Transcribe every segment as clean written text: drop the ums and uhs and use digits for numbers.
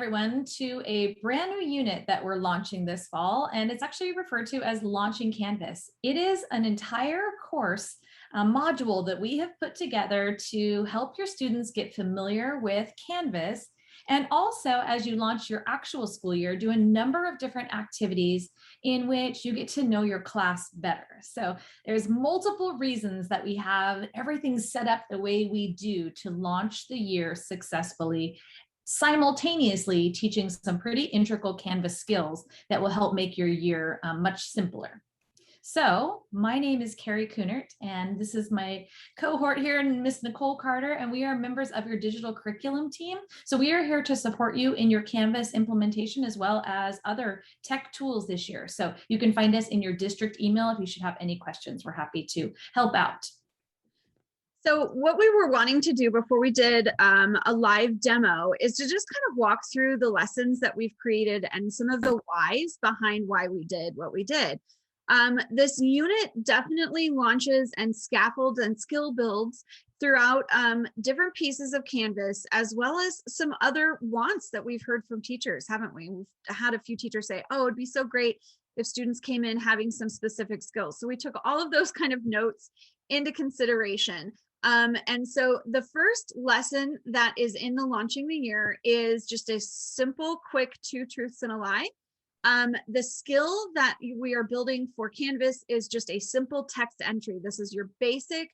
everyone to a brand new unit that we're launching this fall, and it's actually referred to as Launching Canvas. It is an entire course module that we have put together to help your students get familiar with Canvas, and also as you launch your actual school year, do a number of different activities in which you get to know your class better. So there's multiple reasons that we have everything set up the way we do to launch the year successfully, simultaneously teaching some pretty integral Canvas skills that will help make your year much simpler. So my name is Carrie Kunert, and this is my cohort here, and Miss Nicole Carter, and we are members of your digital curriculum team. So we are here to support you in your Canvas implementation as well as other tech tools this year. So you can find us in your district email if you should have any questions. We're happy to help out. So what we were wanting to do before we did a live demo is to just kind of walk through the lessons that we've created and some of the whys behind why we did what we did. This unit definitely launches and scaffolds and skill builds throughout different pieces of Canvas, as well as some other wants that we've heard from teachers, haven't we? We've had a few teachers say, oh, it'd be so great if students came in having some specific skills. So we took all of those kind of notes into consideration. And so the first lesson that is in the Launching the Year is just a simple, quick 2 truths and a lie. The skill that we are building for Canvas is just a simple text entry. This is your basic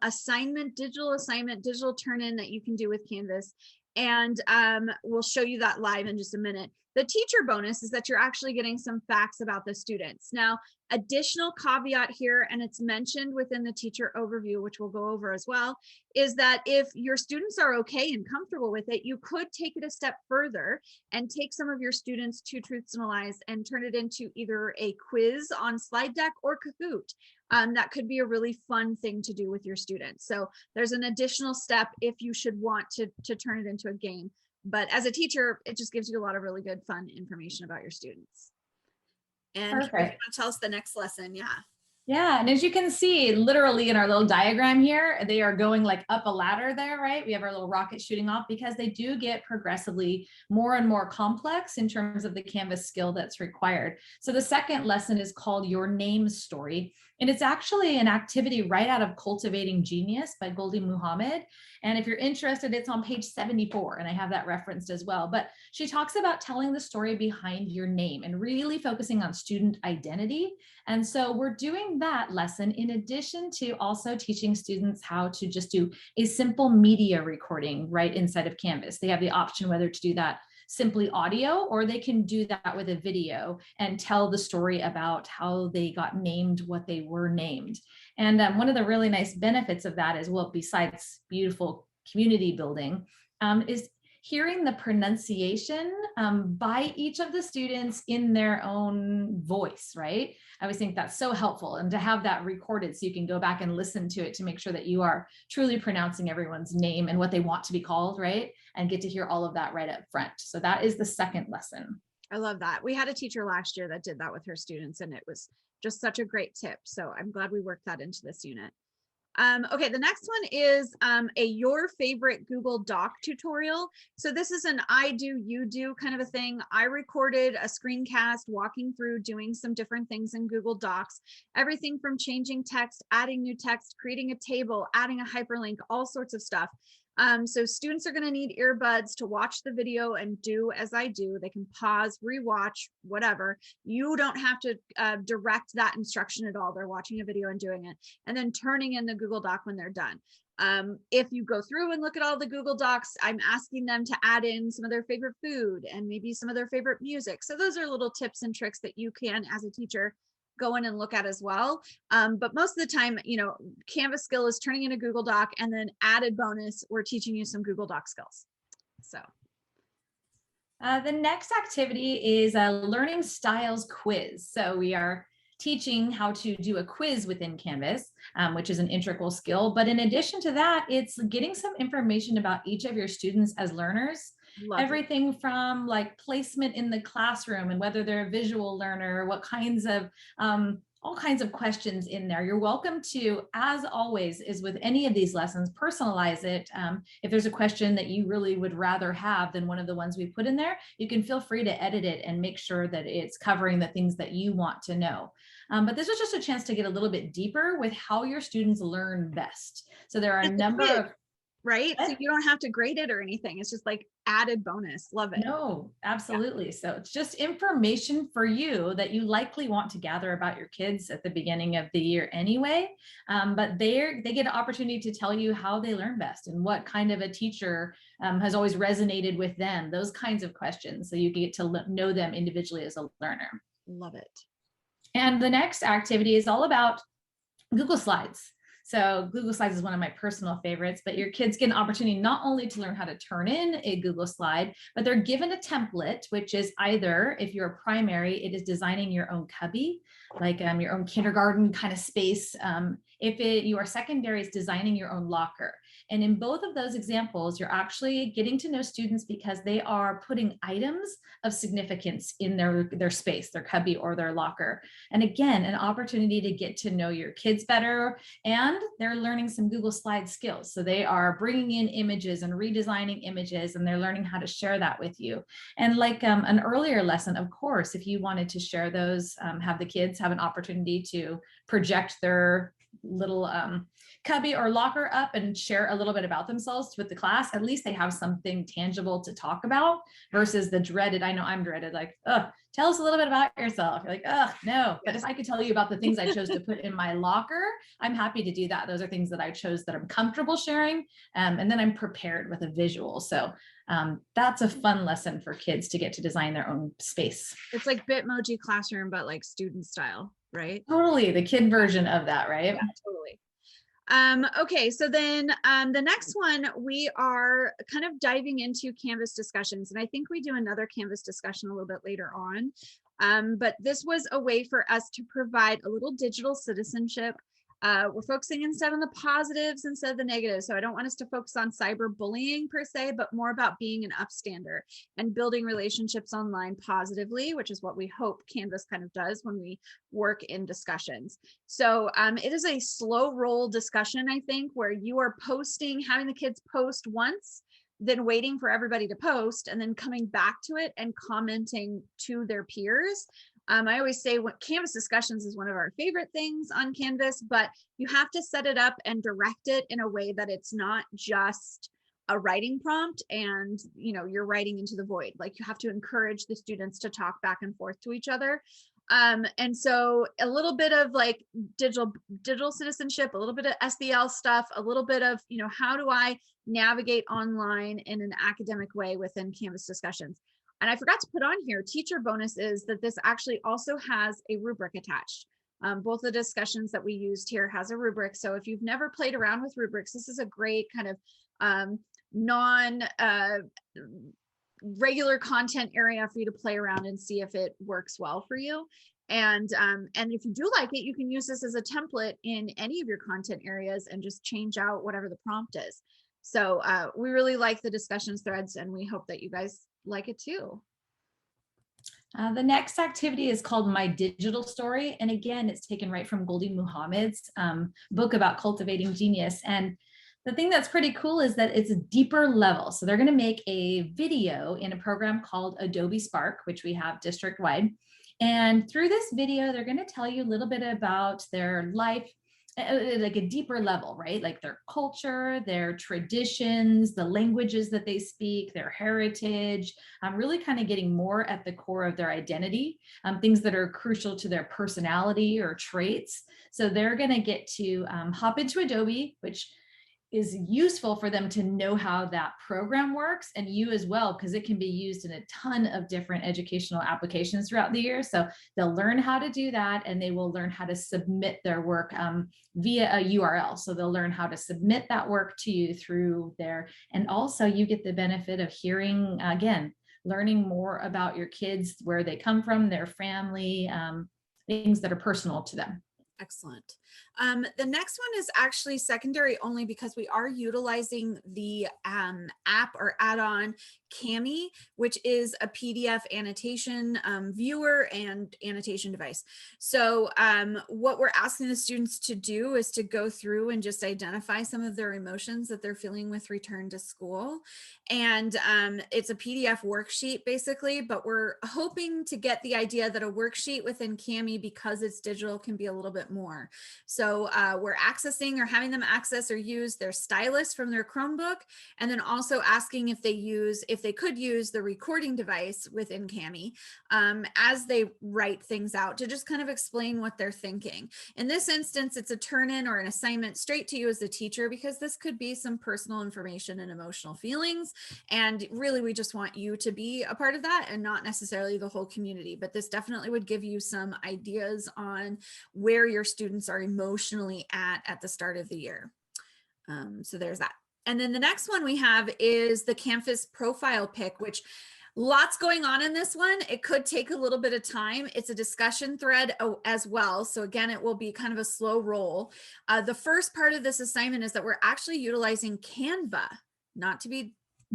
assignment, digital turn-in that you can do with Canvas. And we'll show you that live in just a minute. The teacher bonus is that you're actually getting some facts about the students. Now, additional caveat here, and it's mentioned within the teacher overview, which we'll go over as well, is that if your students are okay and comfortable with it, you could take it a step further and take some of your students' 2 truths and a lies and turn it into either a quiz on slide deck or Kahoot. That could be a really fun thing to do with your students. So there's an additional step if you should want to turn it into a game. But as a teacher, it just gives you a lot of really good, fun information about your students. And you want to tell us the next lesson? Yeah. Yeah, and as you can see, literally in our little diagram here, they are going like up a ladder there, right? We have our little rocket shooting off because they do get progressively more and more complex in terms of the Canvas skill that's required. So the second lesson is called Your Name Story. And it's actually an activity right out of Cultivating Genius by Gholdy Muhammad. And if you're interested, it's on page 74, and I have that referenced as well. But she talks about telling the story behind your name and really focusing on student identity. And so we're doing that lesson in addition to also teaching students how to just do a simple media recording right inside of Canvas. They have the option whether to do that simply audio, or they can do that with a video and tell the story about how they got named what they were named. And one of the really nice benefits of that is, well, besides beautiful community building, is hearing the pronunciation by each of the students in their own voice, right? I always think that's so helpful, and to have that recorded so you can go back and listen to it to make sure that you are truly pronouncing everyone's name and what they want to be called, right? And get to hear all of that right up front. So that is the second lesson. I love that. We had a teacher last year that did that with her students, and it was just such a great tip. So I'm glad we worked that into this unit. Okay, the next one is a your favorite Google Doc tutorial. So this is an I do, you do kind of a thing. I recorded a screencast walking through doing some different things in Google Docs, everything from changing text, adding new text, creating a table, adding a hyperlink, all sorts of stuff. So students are going to need earbuds to watch the video and do as I do. They can pause, rewatch, whatever. You don't have to direct that instruction at all. They're watching a video and doing it, and then turning in the Google Doc when they're done. If you go through and look at all the Google Docs, I'm asking them to add in some of their favorite food and maybe some of their favorite music. So those are little tips and tricks that you can, as a teacher, go in and look at as well. But most of the time, you know, Canvas skill is turning in a Google Doc, and then added bonus, we're teaching you some Google Doc skills. So the next activity is a learning styles quiz. So we are teaching how to do a quiz within Canvas, which is an integral skill. But in addition to that, it's getting some information about each of your students as learners. Everything from like placement in the classroom and whether they're a visual learner, what kinds of all kinds of questions in there. You're welcome to, as always, is with any of these lessons, personalize it. If there's a question that you really would rather have than one of the ones we put in there, you can feel free to edit it and make sure that it's covering the things that you want to know. But this was just a chance to get a little bit deeper with how your students learn best. So there are a number of right? So you don't have to grade it or anything. It's just like added bonus. Love it. No, absolutely. So it's just information for you that you likely want to gather about your kids at the beginning of the year anyway. But they get an opportunity to tell you how they learn best and what kind of a teacher has always resonated with them, those kinds of questions. So you get to know them individually as a learner. Love it. And the next activity is all about Google Slides. So Google Slides is one of my personal favorites, but your kids get an opportunity not only to learn how to turn in a Google slide, but they're given a template, which is either, if you're a primary, it is designing your own cubby, like your own kindergarten kind of space. If you are secondary, it's designing your own locker. And in both of those examples, you're actually getting to know students because they are putting items of significance in their space, their cubby or their locker. And again, an opportunity to get to know your kids better, and they're learning some Google Slide skills. So they are bringing in images and redesigning images, and they're learning how to share that with you. And like an earlier lesson, of course, if you wanted to share those, have the kids have an opportunity to project their little cubby or locker up and share a little bit about themselves with the class, at least they have something tangible to talk about versus the dreaded, I know I'm dreaded, like, oh, tell us a little bit about yourself. You're like, oh, no. But if I could tell you about the things I chose to put in my locker, I'm happy to do that. Those are things that I chose that I'm comfortable sharing. And then I'm prepared with a visual. So that's a fun lesson for kids to get to design their own space. It's like Bitmoji classroom, but like student style, right? Totally. The kid version of that, right? Yeah, totally. Okay, so then the next one, we are kind of diving into Canvas discussions, and I think we do another Canvas discussion a little bit later on. But this was a way for us to provide a little digital citizenship. We're focusing instead on the positives instead of the negatives. So I don't want us to focus on cyberbullying per se, but more about being an upstander and building relationships online positively, which is what we hope Canvas kind of does when we work in discussions. So it is a slow roll discussion, I think, where you are posting, having the kids post once, then waiting for everybody to post, and then coming back to it and commenting to their peers. I always say what Canvas discussions is one of our favorite things on Canvas, but you have to set it up and direct it in a way that it's not just a writing prompt and you're writing into the void. Like, you have to encourage the students to talk back and forth to each other. And so a little bit of like digital citizenship, a little bit of SEL stuff, a little bit of, how do I navigate online in an academic way within Canvas discussions? And I forgot to put on here, teacher bonus is that this actually also has a rubric attached. Both the discussions that we used here has a rubric. So if you've never played around with rubrics, this is a great kind of regular content area for you to play around and see if it works well for you. And if you do like it, you can use this as a template in any of your content areas and just change out whatever the prompt is. So we really like the discussions threads, and we hope that you guys like it too. The next activity is called My Digital Story. And again, it's taken right from Gholdy Muhammad's book about cultivating genius. And the thing that's pretty cool is that it's a deeper level. So they're going to make a video in a program called Adobe Spark, which we have district-wide. And through this video, they're going to tell you a little bit about their life, like a deeper level, right? Like their culture, their traditions, the languages that they speak, their heritage, really kind of getting more at the core of their identity, things that are crucial to their personality or traits. So they're going to get to hop into Adobe, which is useful for them to know how that program works, and you as well, because it can be used in a ton of different educational applications throughout the year. So they'll learn how to do that, and they will learn how to submit their work via a URL. So they'll learn how to submit that work to you through there. And also you get the benefit of hearing, again, learning more about your kids, where they come from, their family, things that are personal to them. Excellent. The next one is actually secondary only because we are utilizing the app or add-on Cami, which is a PDF annotation viewer and annotation device. So what we're asking the students to do is to go through and just identify some of their emotions that they're feeling with return to school. And it's a PDF worksheet basically, but we're hoping to get the idea that a worksheet within Cami, because it's digital, can be a little bit more. So we're accessing or having them access or use their stylus from their Chromebook, and then also asking if they could use the recording device within Cami as they write things out, to just kind of explain what they're thinking. In this instance, it's a turn-in or an assignment straight to you as the teacher, because this could be some personal information and emotional feelings. And really, we just want you to be a part of that and not necessarily the whole community. But this definitely would give you some ideas on where your students are emotionally at the start of the year. So there's that. And then the next one we have is the Canvas profile pick, which lots going on in this one. It could take a little bit of time. It's a discussion thread as well. So again, it will be kind of a slow roll. The first part of this assignment is that we're actually utilizing Canva, not to be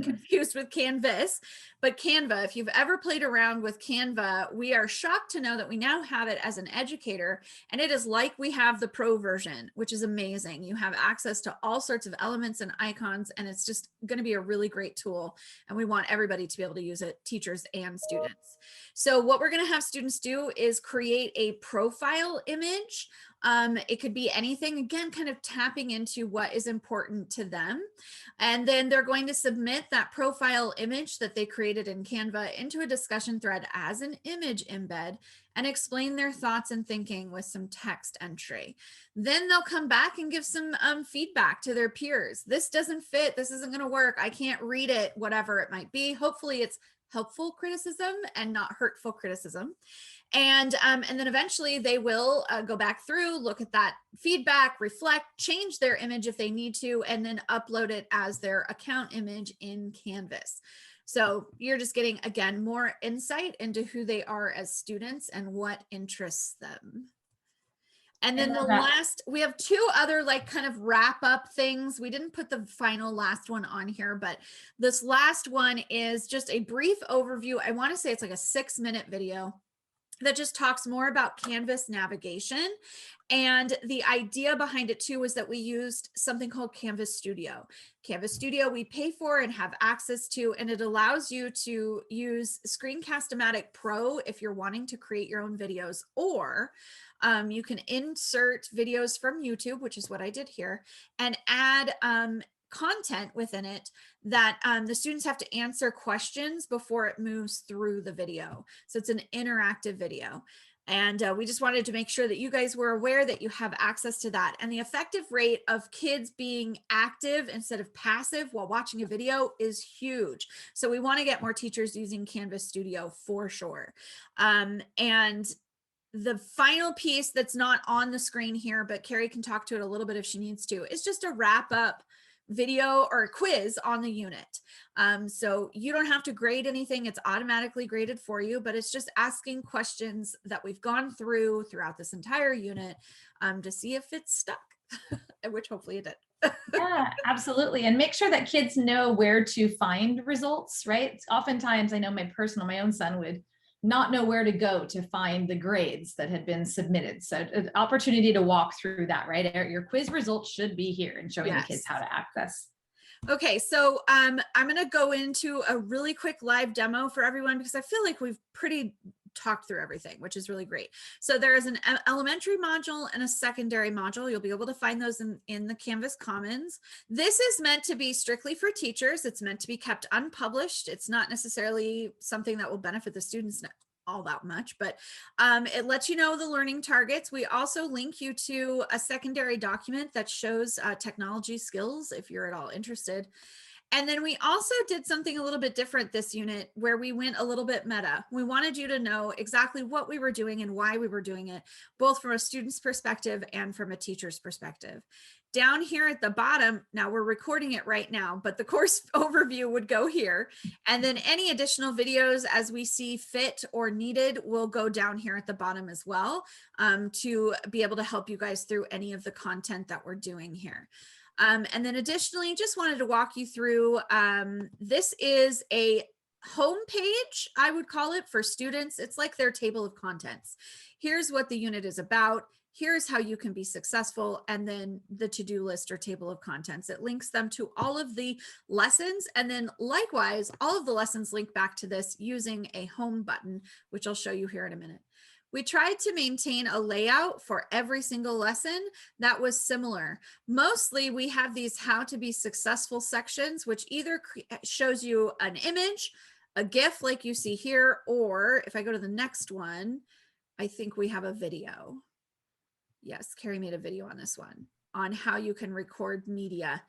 confused with Canvas, but Canva. If you've ever played around with Canva, we are shocked to know that we now have it as an educator, and it is like we have the pro version, which is amazing. You have access to all sorts of elements and icons, and it's just going to be a really great tool, and we want everybody to be able to use it, teachers and students. So what we're going to have students do is create a profile image. It could be anything, again, kind of tapping into what is important to them. And then they're going to submit that profile image that they created in Canva into a discussion thread as an image embed, and explain their thoughts and thinking with some text entry. Then they'll come back and give some feedback to their peers. This doesn't fit, this isn't going to work, I can't read it, whatever it might be. Hopefully it's helpful criticism and not hurtful criticism. And then eventually they will go back through, look at that feedback, reflect, change their image if they need to, and then upload it as their account image in Canvas. So you're just getting, again, more insight into who they are as students and what interests them. And then the last, we have two other like kind of wrap up things. We didn't put the final last one on here, but this last one is just a brief overview. I want to say it's like a 6-minute video that just talks more about Canvas navigation. And the idea behind it too was that we used something called Canvas Studio. Canvas Studio we pay for and have access to, and it allows you to use Screencast-O-Matic Pro if you're wanting to create your own videos, or you can insert videos from YouTube, which is what I did here, and add content within it that the students have to answer questions before it moves through the video. So it's an interactive video. And we just wanted to make sure that you guys were aware that you have access to that. And the effective rate of kids being active instead of passive while watching a video is huge. So we want to get more teachers using Canvas Studio for sure. And the final piece that's not on the screen here, but Carrie can talk to it a little bit if she needs to, is just a wrap up video or a quiz on the unit. So you don't have to grade anything, it's automatically graded for you, but it's just asking questions that we've gone throughout this entire unit to see if it's stuck, which hopefully it did. Yeah, absolutely. And make sure that kids know where to find results, right? Oftentimes I know my own son would not know where to go to find the grades that had been submitted. So an opportunity to walk through that, right? Your quiz results should be here and showing the kids how to access. Okay, so I'm going to go into a really quick live demo for everyone because I feel like we've pretty talked through everything, which is really great. So there is an elementary module and a secondary module. You'll be able to find those in the Canvas Commons. This is meant to be strictly for teachers. It's meant to be kept unpublished. It's not necessarily something that will benefit the students all that much, but it lets you know the learning targets. We also link you to a secondary document that shows technology skills if you're at all interested. And then we also did something a little bit different this unit where we went a little bit meta. We wanted you to know exactly what we were doing and why we were doing it, both from a student's perspective and from a teacher's perspective. Down here at the bottom, now we're recording it right now, but the course overview would go here. And then any additional videos as we see fit or needed will go down here at the bottom as well to be able to help you guys through any of the content that we're doing here. And then additionally, just wanted to walk you through, this is a home page, I would call it, for students. It's like their table of contents. Here's what the unit is about. Here's how you can be successful. And then the to-do list or table of contents. It links them to all of the lessons. And then likewise, all of the lessons link back to this using a home button, which I'll show you here in a minute. We tried to maintain a layout for every single lesson that was similar. Mostly we have these how to be successful sections, which either shows you an image, a GIF like you see here, or if I go to the next one, I think we have a video. Yes, Carrie made a video on this one on how you can record media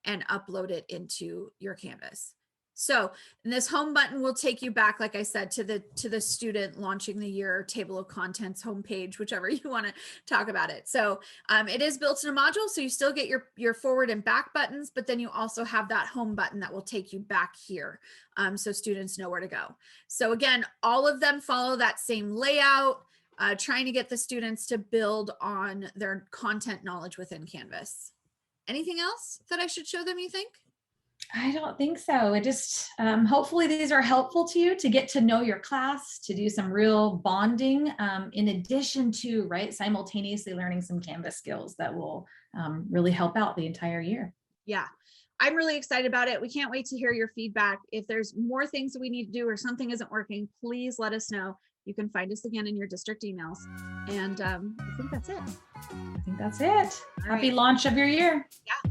and upload it into your Canvas. So this home button will take you back, like I said, to the student launching the year table of contents homepage, whichever you want to talk about it. So it is built in a module, so you still get your forward and back buttons, but then you also have that home button that will take you back here, so students know where to go. So again, all of them follow that same layout. Trying to get the students to build on their content knowledge within Canvas. Anything else that I should show them, you think? I don't think so. It just, hopefully these are helpful to you to get to know your class, to do some real bonding, in addition to, right, simultaneously learning some Canvas skills that will really help out the entire year. Yeah, I'm really excited about it. We can't wait to hear your feedback. If there's more things that we need to do or something isn't working, please let us know. You can find us again in your district emails. And I think that's it. I think that's it. Happy launch of your year. Yeah.